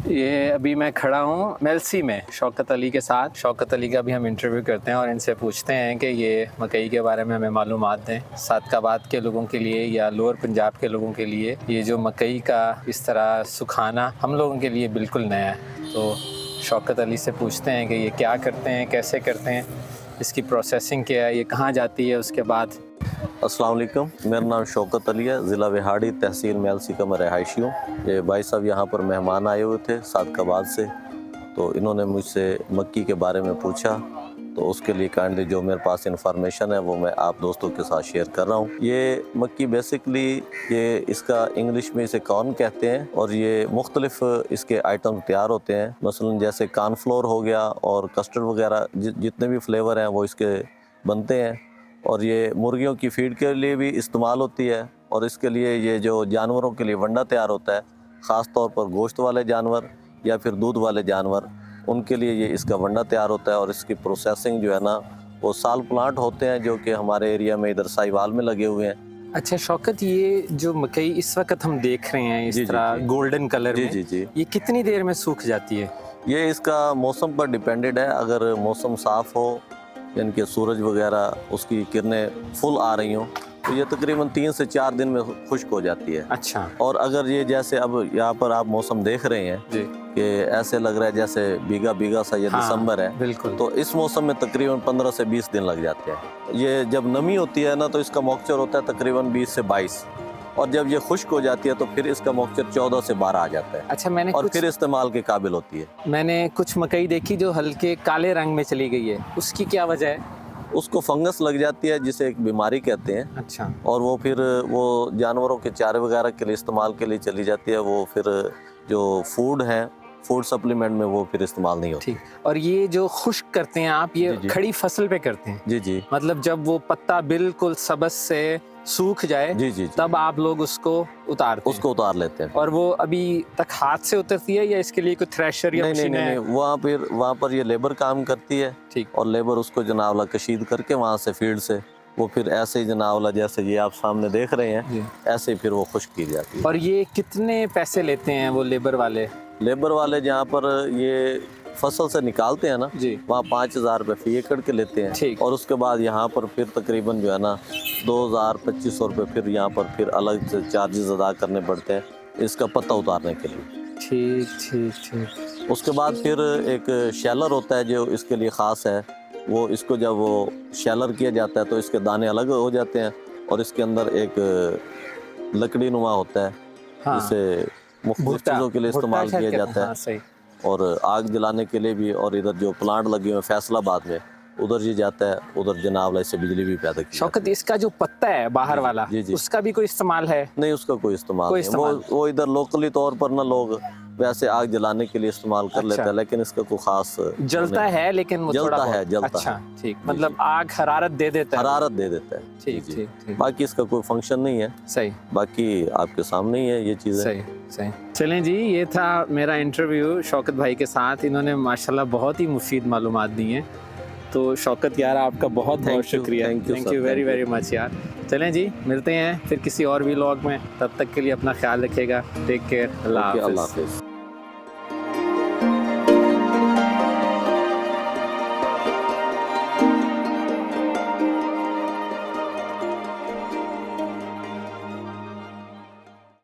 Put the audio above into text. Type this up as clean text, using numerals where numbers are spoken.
ये अभी मैं खड़ा हूँ मेलसी में शौकत अली के साथ। शौकत अली का भी हम इंटरव्यू करते हैं और इनसे पूछते हैं कि ये मकई के बारे में हमें मालूमात दें। सादकाबाद के लोगों के लिए या लोअर पंजाब के लोगों के लिए ये जो मकई का इस तरह सुखाना हम लोगों के लिए बिल्कुल नया है। तो शौकत अली से पूछते हैं कि ये क्या करते हैं, कैसे करते हैं, इसकी प्रोसेसिंग क्या है, ये कहाँ जाती है उसके बाद। अस्सलाम वालेकुम, मेरा नाम शौकत अली है, ज़िला विहाड़ी, तहसील मेलसी का मैं रहायशी हूँ। ये भाई साहब यहाँ पर मेहमान आए हुए थे सादकाबाद से, तो इन्होंने मुझसे मक्की के बारे में पूछा, तो उसके लिए काइंडली जो मेरे पास इंफॉर्मेशन है वो मैं आप दोस्तों के साथ शेयर कर रहा हूँ। ये मक्की बेसिकली ये इसका इंग्लिश में इसे कॉर्न कहते हैं और ये मुख्तलिफ इसके आइटम तैयार होते हैं। मसलन जैसे कॉर्नफ्लोर हो गया और कस्टर्ड वगैरह जितने भी फ्लेवर हैं वो इसके बनते हैं। और ये मुर्गियों की फीड के लिए भी इस्तेमाल होती है और इसके लिए ये जो जानवरों के लिए वंडा तैयार होता है, ख़ास तौर पर गोश्त वाले जानवर या फिर दूध वाले जानवर, उनके लिए ये इसका वंडा तैयार होता है। और इसकी प्रोसेसिंग जो है ना वो साल प्लांट होते हैं जो कि हमारे एरिया में इधर साहिवाल में लगे हुए हैं। अच्छा शौकत, ये जो मकई इस वक्त हम देख रहे हैं इस तरह गोल्डन कलर में, जी, ये कितनी देर में सूख जाती है? ये इसका मौसम पर डिपेंडेड है। अगर मौसम साफ़ हो यानी कि सूरज वगैरह उसकी किरणें फुल आ रही हों तो ये तकरीबन 3 से 4 दिन में खुश्क हो जाती है। अच्छा। और अगर ये जैसे अब यहाँ पर आप मौसम देख रहे हैं जी कि ऐसे लग रहा है जैसे भीगा भीगा सा ये दिसंबर है, बिल्कुल, तो इस मौसम में तकरीबन 15 से 20 दिन लग जाते हैं। ये जब नमी होती है ना तो इसका मॉइस्चर होता है तकरीबन 20 से 22, और जब ये खुश्क हो जाती है तो फिर इसका मॉइस्चर 14 से 12 आ जाता है। अच्छा, और फिर इस्तेमाल के काबिल होती है। मैंने कुछ मकई देखी जो हल्के काले रंग में चली गई है, उसकी क्या वजह है? उसको फंगस लग जाती है जिसे एक बीमारी कहते हैं। अच्छा। और वो फिर वो जानवरों के चारे वगैरह के लिए इस्तेमाल के लिए चली जाती है। वो फिर जो फूड है, फूड सप्लीमेंट में वो फिर इस्तेमाल नहीं होती। ठीक। और ये जो खुश्क करते हैं आप, ये जी। खड़ी फसल पे करते हैं? जी। मतलब जब वो पत्ता बिल्कुल सबस से सूख जाए जी। तब आप लोग उसको उतार लेते हैं। और वो अभी तक हाथ से उतरती है या इसके लिए कोई थ्रेशर या मशीन है? नहीं, वहाँ पर ये लेबर काम करती है। ठीक। और लेबर उसको जनावला कशीद करके वहाँ से फील्ड से वो फिर ऐसे ही जनावला जैसे ये आप सामने देख रहे हैं ऐसे ही फिर वो खुश्क की जाती है। और ये कितने पैसे लेते हैं वो लेबर वाले? लेबर वाले जहाँ पर ये फसल से निकालते हैं ना जी, वहाँ 5,000 रुपये फी एकड़ के लेते हैं। ठीक। और उसके बाद यहाँ पर फिर तकरीबन जो है ना 2,000-2,500 रुपये फिर यहाँ पर फिर अलग से चार्जेस अदा करने पड़ते हैं इसका पत्ता उतारने के लिए। ठीक। उसके बाद फिर एक शैलर होता है जो इसके लिए ख़ास है। वो इसको जब वो शैलर किया जाता है तो इसके दाने अलग हो जाते हैं और इसके अंदर एक लकड़ी नुमा होता है जिसे मुख्तलिफ चीज़ों के लिए इस्तेमाल किया जाता है। सही। और आग जलाने के लिए भी। और इधर जो प्लांट लगे हुए हैं फैसलाबाद में उधर ये जाता है, उधर जनाब इससे बिजली भी पैदा की। शौकत, इसका जो पत्ता है बाहर वाला, जी। उसका भी कोई इस्तेमाल है? नहीं, उसका कोई इस्तेमाल नहीं। वो इधर लोकली तौर पर ना लोग वैसे आग जलाने के लिए इस्तेमाल कर लेते हैं, लेकिन इसका कोई खास जलता है लेकिन वो जलता है। अच्छा, ठीक। मतलब आग हरारत दे देता है। ठीक। बाकी इसका कोई फंक्शन नहीं है। सही। बाकी आपके सामने ही है ये चीज़ें। सही। चलें जी, ये था मेरा इंटरव्यू शौकत भाई के साथ। इन्होंने माशाल्लाह बहुत ही मुफीद मालूमात दी हैं। तो शौकत यार, आपका बहुत शुक्रिया। थैंक यू वेरी मच यार। चलें जी, मिलते हैं फिर किसी और व्लॉग में। तब तक के लिए अपना ख्याल रखिएगा। Take care. अल्लाह हाफ़िज़।